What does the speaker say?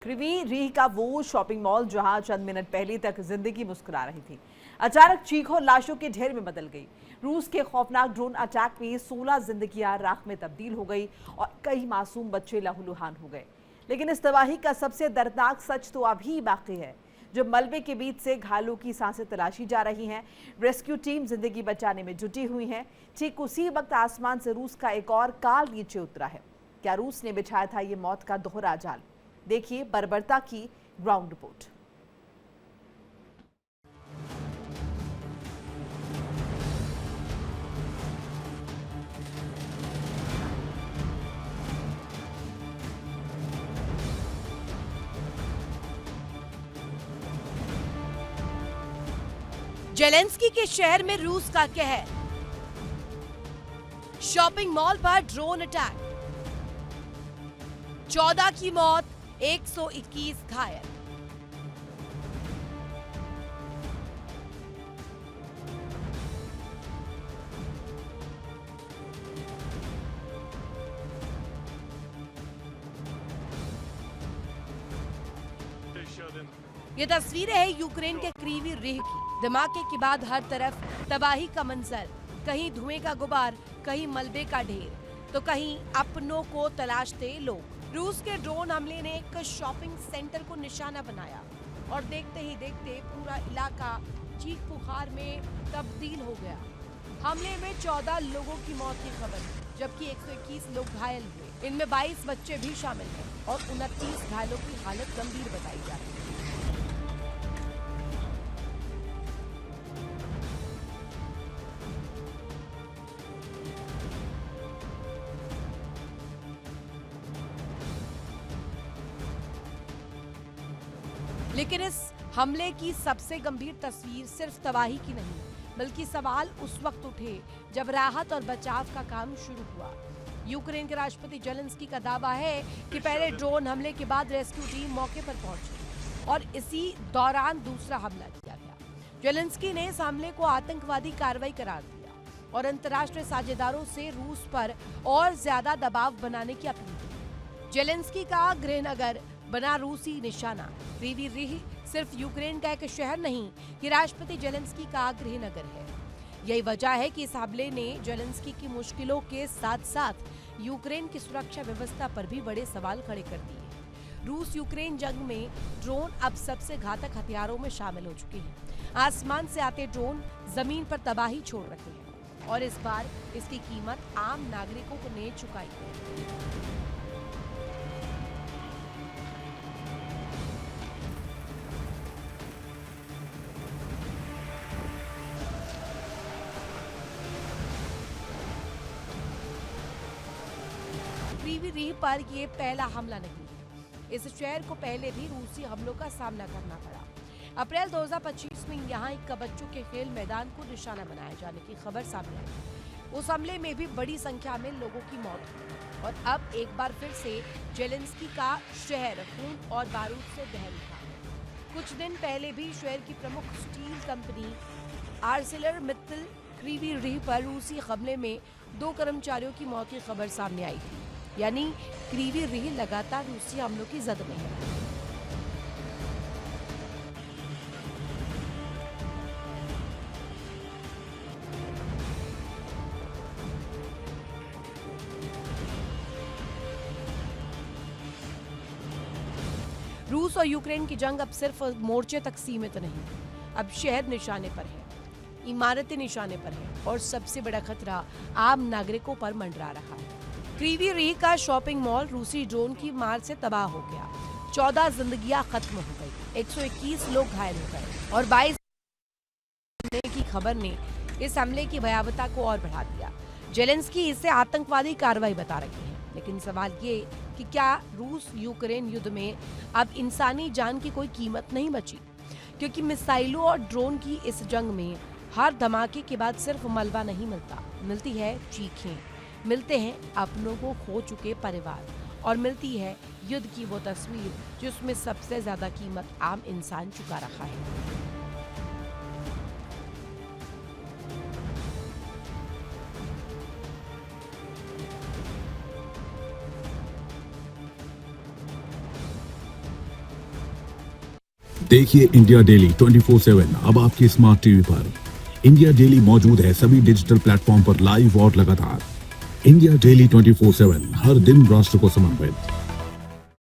क्रीवी रीह का वो shopping mall जहां चंद मिनट पहले तक जिंदगी मुस्कुरा रही थी, अचानक चीख और लाशों के ढेर में बदल गई। रूस के खौफनाक ड्रोन अटैक में 16 जिंदगियां राख में तब्दील हो गई और कई मासूम बच्चे लहूलुहान हो गए। लेकिन इस तबाही का सबसे दर्दनाक सच तो अभी बाकी है। जब मलबे के बीच से घायलों की सांसें तलाशी जा रही हैं, रेस्क्यू टीम जिंदगी बचाने में जुटी हुई है। ठीक उसी वक्त आसमान से रूस का एक और काल नीचे उतरा है। क्या रूस ने बिछाया था ये मौत का दोहरा जाल? देखिए बर्बरता की ग्राउंड रिपोर्ट। जेलेंस्की के शहर में रूस का कहर, शॉपिंग मॉल पर ड्रोन अटैक, 14 की मौत, 121 घायल। ये तस्वीरें है यूक्रेन के क्रीवी रीह की। धमाके के बाद हर तरफ तबाही का मंजर, कहीं धुएं का गुबार, कहीं मलबे का ढेर, तो कहीं अपनों को तलाशते लोग। रूस के ड्रोन हमले ने एक शॉपिंग सेंटर को निशाना बनाया और देखते ही देखते पूरा इलाका चीख पुकार में तब्दील हो गया। हमले में 14 लोगों की मौत की खबर है, जबकि 121 लोग घायल हुए। इनमें 22 बच्चे भी शामिल हैं और 29 घायलों की हालत गंभीर बताई जा रही है। लेकिन इस हमले की सबसे गंभीर तस्वीर सिर्फ तबाही की नहीं, बल्कि सवाल उस वक्त उठे जब राहत और बचाव का काम शुरू हुआ। यूक्रेन के राष्ट्रपति जेलेंस्की का दावा है कि पहले ड्रोन हमले के बाद रेस्क्यू टीम मौके पर पहुंची और इसी दौरान दूसरा हमला किया गया। जेलेंस्की ने इस हमले को आतंकवादी कार्रवाई करार दिया और अंतर्राष्ट्रीय साझेदारों से रूस पर और ज्यादा दबाव बनाने की अपील की। जेलेंस्की का गृहनगर बना रूसी निशाना। क्रीवी रीह सिर्फ यूक्रेन का एक शहर नहीं, ये राष्ट्रपति जेलेंस्की का गृहनगर है। यही वजह है कि इस हमले ने जेलेंस्की की मुश्किलों के साथ साथ यूक्रेन की सुरक्षा व्यवस्था पर भी बड़े सवाल खड़े कर दिए। रूस यूक्रेन जंग में ड्रोन अब सबसे घातक हथियारों में शामिल हो चुके हैं। आसमान से आते ड्रोन जमीन पर तबाही छोड़ रहे हैं और इस बार इसकी कीमत आम नागरिकों को ने चुकाई है। क्रीवी रीह पर ये पहला हमला नहीं है। इस शहर को पहले भी रूसी हमलों का सामना करना पड़ा। अप्रैल 2025 में यहाँ एक बच्चों के खेल मैदान को निशाना बनाए जाने की खबर सामने आई। उस हमले में भी बड़ी संख्या में लोगों की मौत हुई और अब एक बार फिर से जेलेंस्की का शहर खून और बारूद से दहल उठा। कुछ दिन पहले भी शहर की प्रमुख स्टील कंपनी आर्सेलरमित्तल क्रीवी रीह पर रूसी हमले में 2 कर्मचारियों की मौत की खबर सामने आई थी। यानी क्रीवी रीह लगातार रूसी हमलों की जद में है। रूस और यूक्रेन की जंग अब सिर्फ मोर्चे तक सीमित नहीं, अब शहर निशाने पर है, इमारतें निशाने पर है और सबसे बड़ा खतरा आम नागरिकों पर मंडरा रहा है। क्रीवी रीह का शॉपिंग मॉल रूसी ड्रोन की मार से तबाह हो गया। 14 जिंदगियां खत्म हो गई, 121 लोग घायल हो गए और 22 की खबर ने इस हमले की भयावहता को और बढ़ा दिया। जेलेंस्की इसे आतंकवादी कार्रवाई बता रहे हैं, लेकिन सवाल ये कि क्या रूस यूक्रेन युद्ध में अब इंसानी जान की कोई कीमत नहीं बची? क्योंकि मिसाइलों और ड्रोन की इस जंग में हर धमाके के बाद सिर्फ मलबा नहीं मिलता, मिलती है चीखें, मिलते हैं अपनों को खो चुके परिवार और मिलती है युद्ध की वो तस्वीर जिसमें सबसे ज्यादा कीमत आम इंसान चुका रहा है। देखिए इंडिया डेली 24/7 अब आपके स्मार्ट टीवी पर। इंडिया डेली मौजूद है सभी डिजिटल प्लेटफॉर्म पर लाइव और लगातार। इंडिया डेली 24/7 हर दिन राष्ट्र को समर्पित।